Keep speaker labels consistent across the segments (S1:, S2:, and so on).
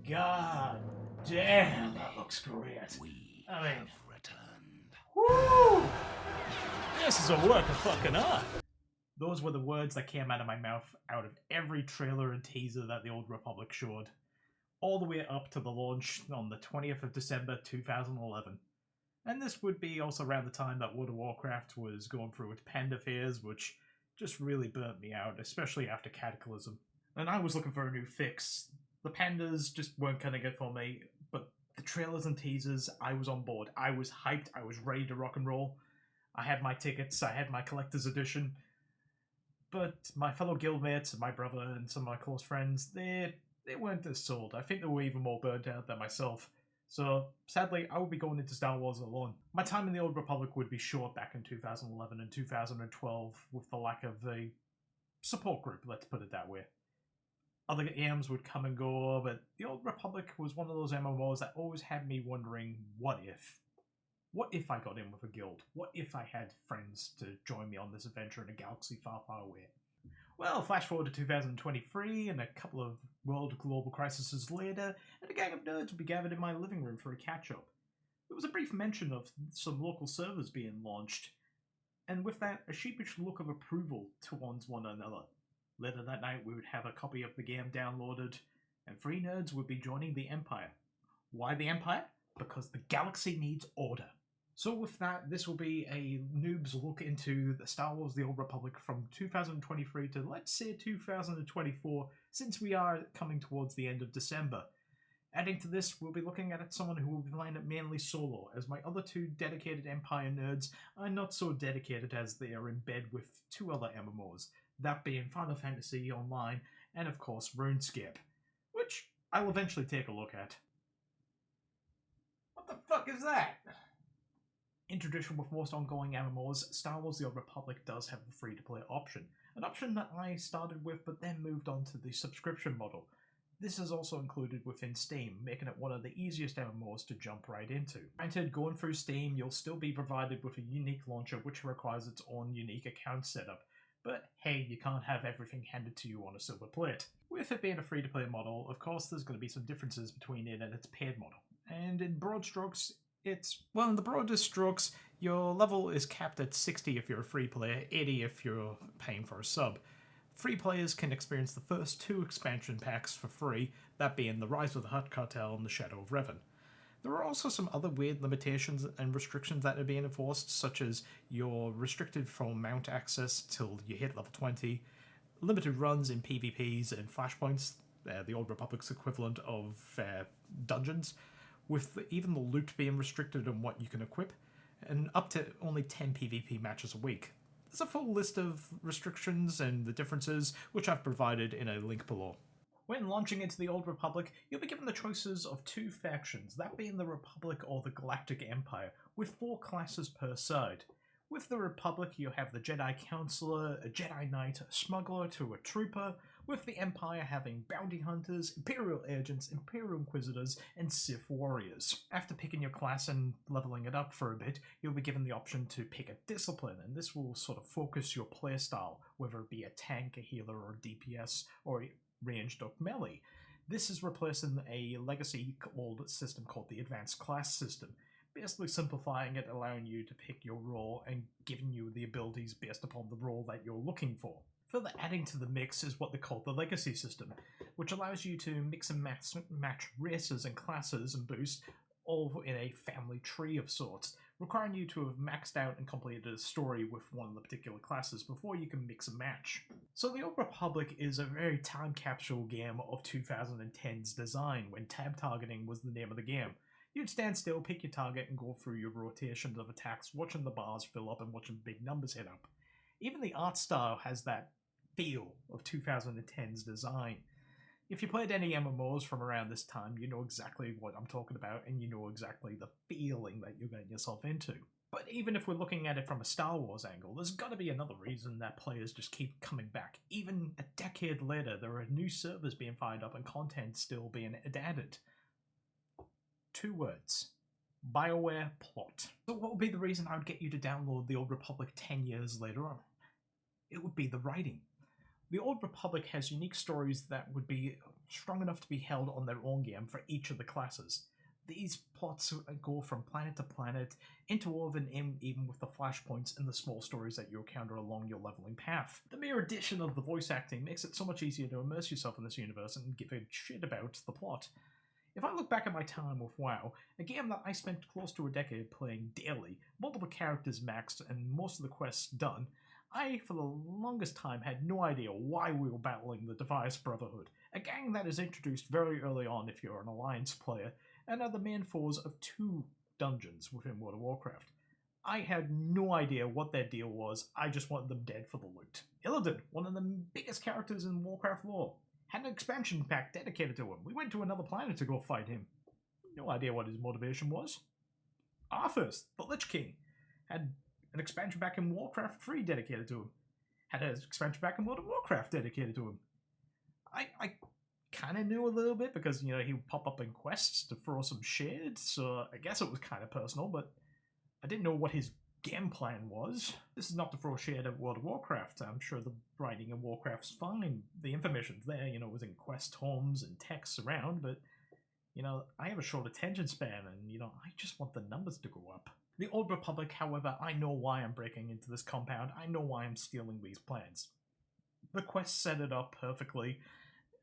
S1: God damn, that looks great.
S2: We
S1: I mean,
S2: have returned.
S1: woo! This is a work of fucking art. Those were the words that came out of my mouth out of every trailer and teaser that the Old Republic showed, all the way up to the launch on the 20th of December 2011. And this would be also around the time that World of Warcraft was going through its panda phase, which just really burnt me out, especially after Cataclysm. And I was looking for a new fix. The pandas just weren't cutting it for me, but the trailers and teasers, I was on board. I was hyped, I was ready to rock and roll. I had my tickets, I had my collector's edition. But my fellow guildmates and my brother and some of my close friends, they weren't as sold. I think they were even more burnt out than myself. So, sadly, I would be going into Star Wars alone. My time in the Old Republic would be short back in 2011 and 2012 with the lack of a support group, let's put it that way. Other games would come and go, but the Old Republic was one of those MMOs that always had me wondering, what if? What if I got in with a guild? What if I had friends to join me on this adventure in a galaxy far, far away? Well, flash forward to 2023, and a couple of world global crises later, and a gang of nerds would be gathered in my living room for a catch-up. There was a brief mention of some local servers being launched, and with that, a sheepish look of approval towards one another. Later that night, we would have a copy of the game downloaded, and 3 nerds would be joining the Empire. Why the Empire? Because the galaxy needs order. So with that, this will be a noob's look into the Star Wars The Old Republic from 2023 to, let's say, 2024, since we are coming towards the end of December. Adding to this, we'll be looking at someone who will be playing it mainly solo, as my other 2 dedicated Empire nerds are not so dedicated as they are in bed with 2 other MMOs, that being Final Fantasy Online and, of course, RuneScape, which I'll eventually take a look at. What the fuck is that? In tradition with most ongoing MMOs, Star Wars The Old Republic does have a free-to-play option, an option that I started with but then moved on to the subscription model. This is also included within Steam, making it one of the easiest MMOs to jump right into. Granted, going through Steam, you'll still be provided with a unique launcher which requires its own unique account setup, but hey, you can't have everything handed to you on a silver plate. With it being a free-to-play model, of course there's going to be some differences between it and its paid model, and in broad strokes, in the broadest strokes, your level is capped at 60 if you're a free player, 80 if you're paying for a sub. Free players can experience the first 2 expansion packs for free, that being the Rise of the Hutt Cartel and the Shadow of Revan. There are also some other weird limitations and restrictions that are being enforced, such as you're restricted from mount access till you hit level 20, limited runs in PvPs and Flashpoints, the Old Republic's equivalent of dungeons, with even the loot being restricted on what you can equip, and up to only 10 PvP matches a week. There's a full list of restrictions and the differences, which I've provided in a link below. When launching into the Old Republic, you'll be given the choices of 2 factions, that being the Republic or the Galactic Empire, with 4 classes per side. With the Republic, you have the Jedi Counselor, a Jedi Knight, a Smuggler to a Trooper, with the Empire having Bounty Hunters, Imperial Agents, Imperial Inquisitors, and Sith Warriors. After picking your class and leveling it up for a bit, you'll be given the option to pick a discipline, and this will sort of focus your playstyle, whether it be a tank, a healer, or DPS, or ranged up melee. This is replacing a legacy old system called the Advanced Class System, basically simplifying it, allowing you to pick your role and giving you the abilities based upon the role that you're looking for. Further adding to the mix is what they call the Legacy System, which allows you to mix and match races and classes and boosts all in a family tree of sorts, requiring you to have maxed out and completed a story with one of the particular classes before you can mix and match. So the Old Republic is a very time capsule game of 2010's design, when tab targeting was the name of the game. You'd stand still, pick your target, and go through your rotations of attacks, watching the bars fill up and watching big numbers hit up. Even the art style has that feel of 2010's design. If you played any MMOs from around this time, you know exactly what I'm talking about, and you know exactly the feeling that you're getting yourself into. But even if we're looking at it from a Star Wars angle, there's got to be another reason that players just keep coming back. Even a decade later, there are new servers being fired up and content still being added. 2 words. BioWare plot. So what would be the reason I would get you to download The Old Republic 10 years later on? It would be the writing. The Old Republic has unique stories that would be strong enough to be held on their own game for each of the classes. These plots go from planet to planet, interwoven in even with the flashpoints and the small stories that you encounter along your leveling path. The mere addition of the voice acting makes it so much easier to immerse yourself in this universe and give a shit about the plot. If I look back at my time with WoW, a game that I spent close to a decade playing daily, multiple characters maxed and most of the quests done, I, for the longest time, had no idea why we were battling the Devious Brotherhood, a gang that is introduced very early on if you're an Alliance player, and are the main foes of 2 dungeons within World of Warcraft. I had no idea what their deal was, I just wanted them dead for the loot. Illidan, one of the biggest characters in Warcraft lore, had an expansion pack dedicated to him. We went to another planet to go fight him. No idea what his motivation was. Arthas, the Lich King, had an expansion pack in Warcraft 3 dedicated to him. Had an expansion pack in World of Warcraft dedicated to him. I kind of knew a little bit because, he would pop up in quests to throw some shade, so I guess it was kind of personal, but I didn't know what his game plan was. This is not to throw shade at World of Warcraft. I'm sure the writing in Warcraft's fine. The information's there, within quest homes and texts around, but, I have a short attention span and, I just want the numbers to go up. The Old Republic, however, I know why I'm breaking into this compound. I know why I'm stealing these plans. The quest set it up perfectly,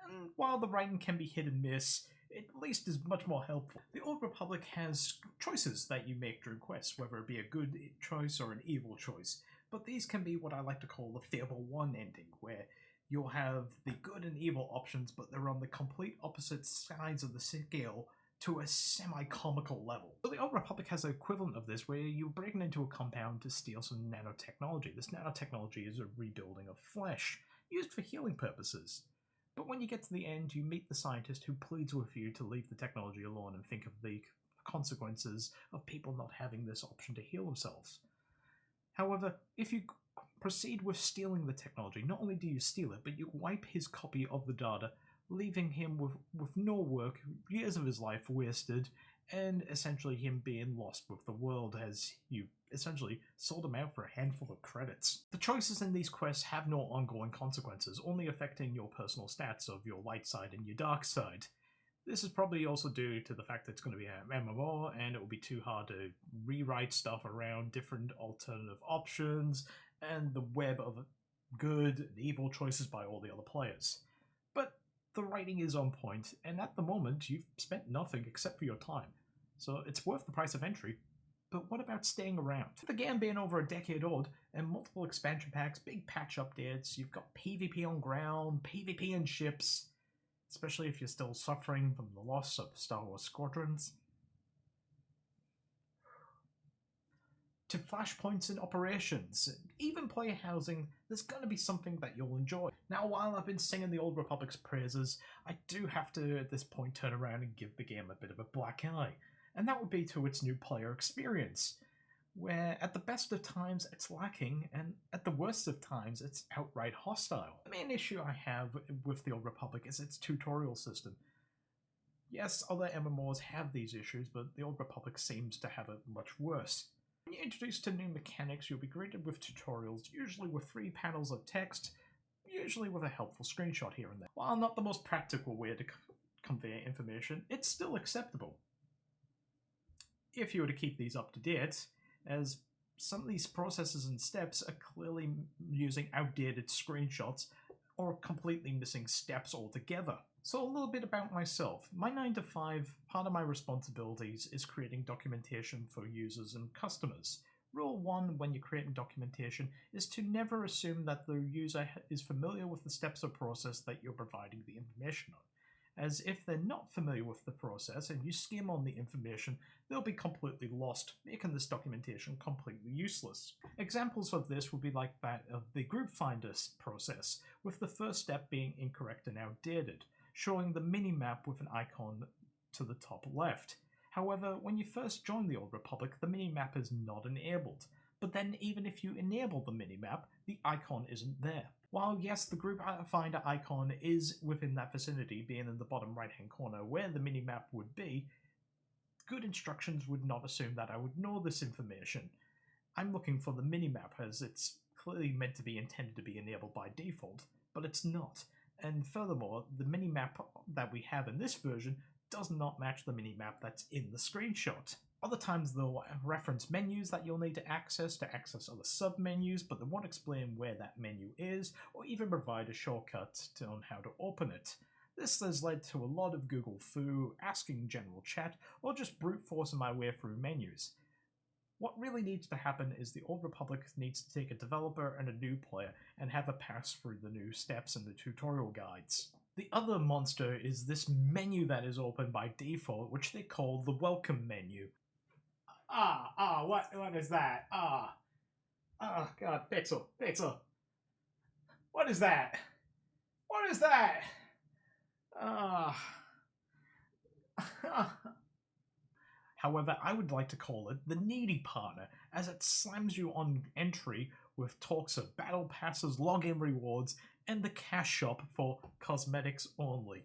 S1: and while the writing can be hit and miss, it at least is much more helpful. The Old Republic has choices that you make during quests, whether it be a good choice or an evil choice, but these can be what I like to call the Fable 1 ending, where you'll have the good and evil options, but they're on the complete opposite sides of the scale to a semi-comical level. So the Old Republic has an equivalent of this, where you're breaking into a compound to steal some nanotechnology. This nanotechnology is a rebuilding of flesh, used for healing purposes. But when you get to the end, you meet the scientist who pleads with you to leave the technology alone and think of the consequences of people not having this option to heal themselves. However, if you proceed with stealing the technology, not only do you steal it, but you wipe his copy of the data, leaving him with no work, years of his life wasted, and essentially him being lost with the world as you essentially sold him out for a handful of credits. The choices in these quests have no ongoing consequences, only affecting your personal stats of your light side and your dark side. This is probably also due to the fact that it's going to be an MMO and it will be too hard to rewrite stuff around different alternative options and the web of good and evil choices by all the other players. But the writing is on point, and at the moment you've spent nothing except for your time, so it's worth the price of entry. But what about staying around? With the game being over a decade old, and multiple expansion packs, big patch updates, you've got PvP on ground, PvP in ships, especially if you're still suffering from the loss of Star Wars Squadrons, to flashpoints in operations, and even player housing, there's going to be something that you'll enjoy. Now, while I've been singing the Old Republic's praises, I do have to at this point turn around and give the game a bit of a black eye, and that would be to its new player experience, where at the best of times it's lacking, and at the worst of times it's outright hostile. The main issue I have with the Old Republic is its tutorial system. Yes, other MMOs have these issues, but the Old Republic seems to have it much worse. When you're introduced to new mechanics, you'll be greeted with tutorials, usually with 3 panels of text, usually with a helpful screenshot here and there. While not the most practical way to convey information, it's still acceptable if you were to keep these up to date, as some of these processes and steps are clearly using outdated screenshots or completely missing steps altogether. So a little bit about myself. My 9 to 5, part of my responsibilities is creating documentation for users and customers. Rule 1 when you're creating documentation is to never assume that the user is familiar with the steps or process that you're providing the information on, as if they're not familiar with the process and you skim on the information, they'll be completely lost, making this documentation completely useless. Examples of this would be like that of the group finder process, with the first step being incorrect and outdated, showing the mini-map with an icon to the top left. However, when you first join the Old Republic, the mini-map is not enabled, but then even if you enable the mini-map, the icon isn't there. While yes, the group finder icon is within that vicinity, being in the bottom right hand corner where the mini-map would be, good instructions would not assume that I would know this information. I'm looking for the mini-map as it's clearly meant to be intended to be enabled by default, but it's not. and furthermore, the minimap that we have in this version does not match the minimap that's in the screenshot. Other times they'll reference menus that you'll need to access other sub-menus, but they won't explain where that menu is, or even provide a shortcut on how to open it. This has led to a lot of Google Foo, asking general chat, or just brute forcing my way through menus. What really needs to happen is the Old Republic needs to take a developer and a new player and have a pass through the new steps in the tutorial guides. The other monster is this menu that is open by default, which they call the welcome menu. What is that? God, Pixel. What is that? What is that? However, I would like to call it the needy partner, as it slams you on entry with talks of battle passes, login rewards, and the cash shop for cosmetics only.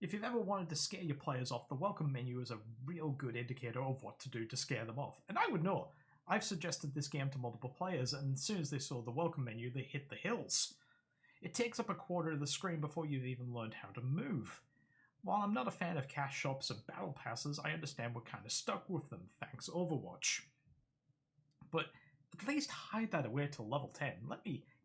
S1: If you've ever wanted to scare your players off, the welcome menu is a real good indicator of what to do to scare them off. And I would know. I've suggested this game to multiple players, and as soon as they saw the welcome menu, they hit the hills. It takes up a quarter of the screen before you've even learned how to move. While I'm not a fan of cash shops and battle passes, I understand we're kind of stuck with them, thanks Overwatch. But at least hide that away till level 10.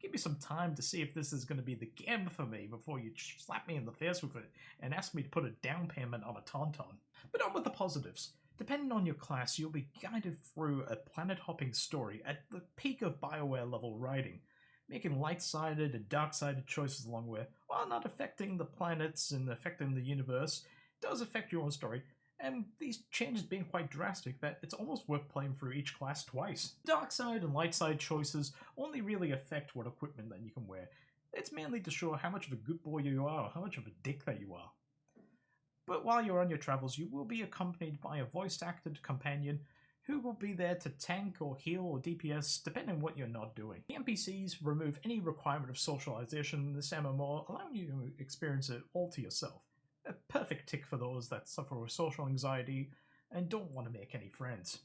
S1: Give me some time to see if this is going to be the game for me before you slap me in the face with it and ask me to put a down payment on a Tauntaun. But on with the positives. Depending on your class, you'll be guided through a planet-hopping story at the peak of BioWare level writing, making light-sided and dark-sided choices along the way, while not affecting the planets and affecting the universe. It does affect your own story, and these changes being quite drastic that it's almost worth playing through each class twice. Dark side and light side choices only really affect what equipment that you can wear. It's mainly to show how much of a good boy you are, or how much of a dick that you are. But while you're on your travels, you will be accompanied by a voice-acted companion who will be there to tank or heal or DPS, depending on what you're not doing. The NPCs remove any requirement of socialization in this MMO, allowing you to experience it all to yourself. A perfect tick for those that suffer with social anxiety and don't want to make any friends.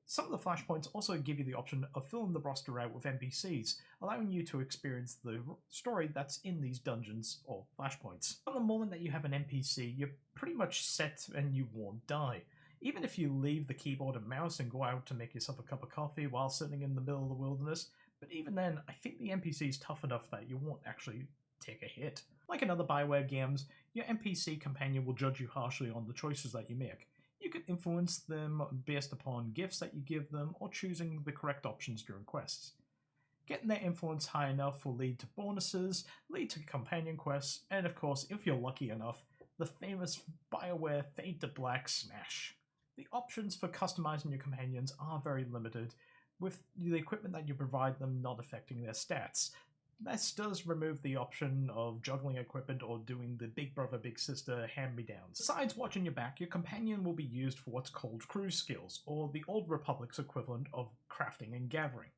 S1: Some of the flashpoints also give you the option of filling the roster out with NPCs, allowing you to experience the story that's in these dungeons or flashpoints. From the moment that you have an NPC, you're pretty much set and you won't die. Even if you leave the keyboard and mouse and go out to make yourself a cup of coffee while sitting in the middle of the wilderness, but even then, I think the NPC is tough enough that you won't actually take a hit. Like in other BioWare games, your NPC companion will judge you harshly on the choices that you make. You can influence them based upon gifts that you give them or choosing the correct options during quests. Getting their influence high enough will lead to bonuses, lead to companion quests, and of course, if you're lucky enough, the famous BioWare Fade to Black Smash. The options for customizing your companions are very limited, with the equipment that you provide them not affecting their stats. This does remove the option of juggling equipment or doing the big brother, big sister hand-me-downs. Besides watching your back, your companion will be used for what's called crew skills, or the Old Republic's equivalent of crafting and gathering.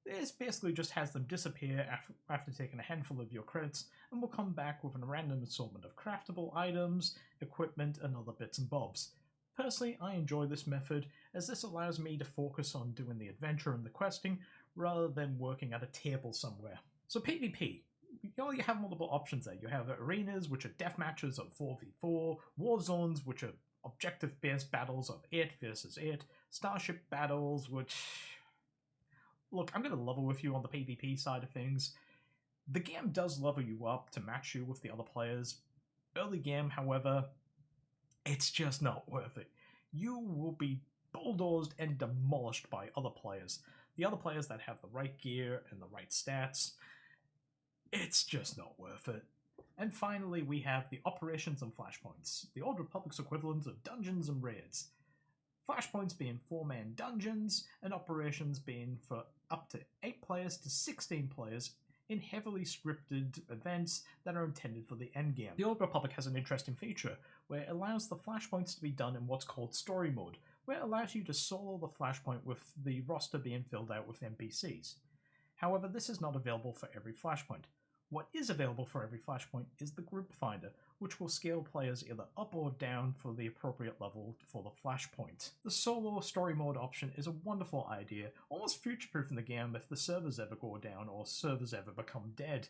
S1: This basically just has them disappear after taking a handful of your credits, and will come back with a random assortment of craftable items, equipment, and other bits and bobs. Personally, I enjoy this method, as this allows me to focus on doing the adventure and the questing, rather than working at a table somewhere. So PvP, you have multiple options there. You have arenas, which are death matches of 4v4, war zones, which are objective-based battles of 8 versus 8, starship battles, which... Look, I'm going to level with you on the PvP side of things. The game does level you up to match you with the other players. Early game, however, it's just not worth it. You will be bulldozed and demolished by other players. The other players that have the right gear and the right stats. It's just not worth it. And finally, we have the operations and flashpoints, the Old Republic's equivalent of dungeons and raids. Flashpoints being 4-man dungeons, and operations being for up to 8 players to 16 players in heavily scripted events that are intended for the endgame. The Old Republic has an interesting feature where it allows the flashpoints to be done in what's called story mode, where it allows you to solo the flashpoint with the roster being filled out with NPCs. However, this is not available for every flashpoint. What is available for every flashpoint is the group finder, which will scale players either up or down for the appropriate level for the flashpoint. The solo story mode option is a wonderful idea, almost future-proofing the game if the servers ever go down or servers ever become dead.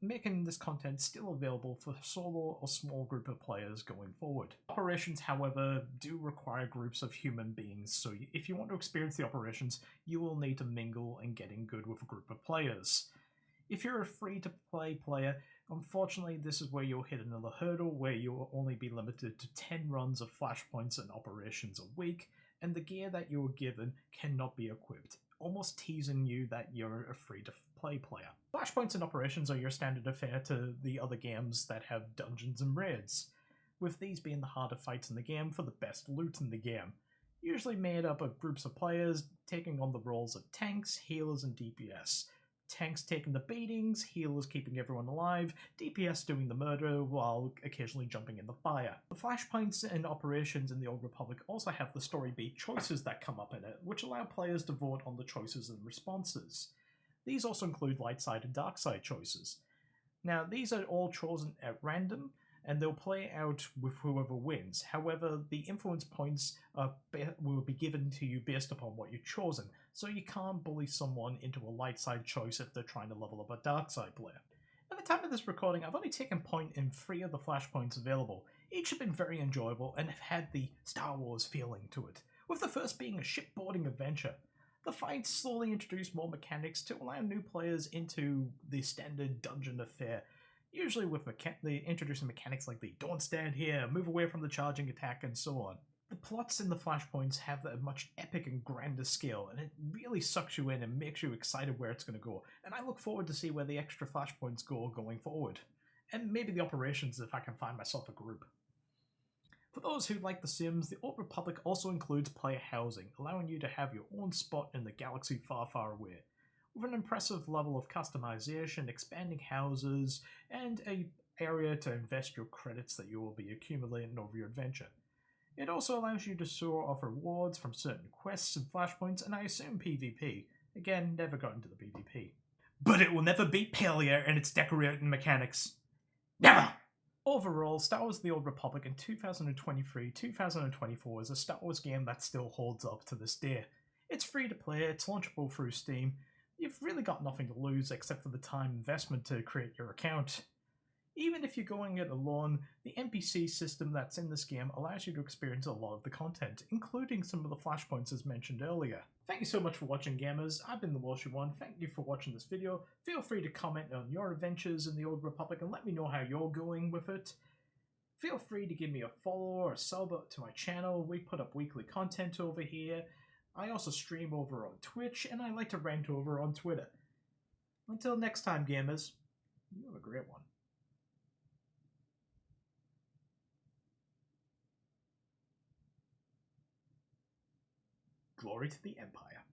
S1: making this content still available for solo or small group of players going forward. Operations, however, do require groups of human beings, so if you want to experience the operations, you will need to mingle and get in good with a group of players. If you're a free-to-play player, unfortunately this is where you'll hit another hurdle where you'll only be limited to 10 runs of Flashpoints and operations a week, and the gear that you're given cannot be equipped, almost teasing you that you're a free-to-play player. Flashpoints and operations are your standard affair to the other games that have dungeons and raids, with these being the harder fights in the game for the best loot in the game, usually made up of groups of players taking on the roles of tanks, healers, and DPS. Tanks taking the beatings, healers keeping everyone alive, DPS doing the murder while occasionally jumping in the fire. The Flashpoints and operations in the Old Republic also have the story beat choices that come up in it, which allow players to vote on the choices and responses. These also include light side and dark side choices. Now, these are all chosen at random, and they'll play out with whoever wins. However, the influence points will be given to you based upon what you've chosen, so you can't bully someone into a light side choice if they're trying to level up a dark side player. At the time of this recording, I've only taken point in 3 of the Flashpoints available. Each have been very enjoyable and have had the Star Wars feeling to it, with the first being a shipboarding adventure. The fights slowly introduce more mechanics to allow new players into the standard dungeon affair, usually with introducing mechanics like the don't stand here, move away from the charging attack, and so on. The plots in the Flashpoints have a much epic and grander scale, and it really sucks you in and makes you excited where it's going to go, and I look forward to see where the extra Flashpoints go going forward. And maybe the operations if I can find myself a group. For those who like The Sims, the Old Republic also includes player housing, allowing you to have your own spot in the galaxy far, far away, with an impressive level of customization, expanding houses, and an area to invest your credits that you will be accumulating over your adventure. It also allows you to soar off rewards from certain quests and flashpoints, and I assume PvP. Again, never got into the PvP. But it will never beat Palia and its decorating mechanics. Never! Overall, Star Wars The Old Republic in 2023-2024 is a Star Wars game that still holds up to this day. It's free to play, it's launchable through Steam. You've really got nothing to lose except for the time investment to create your account. Even if you're going it alone, the NPC system that's in this game allows you to experience a lot of the content, including some of the flashpoints as mentioned earlier. Thank you so much for watching, gamers. I've been the Walshy One. Thank you for watching this video. Feel free to comment on your adventures in the Old Republic and let me know how you're going with it. Feel free to give me a follow or a sub to my channel. We put up weekly content over here. I also stream over on Twitch, and I like to rant over on Twitter. Until next time, gamers, you have a great one. Glory to the Empire.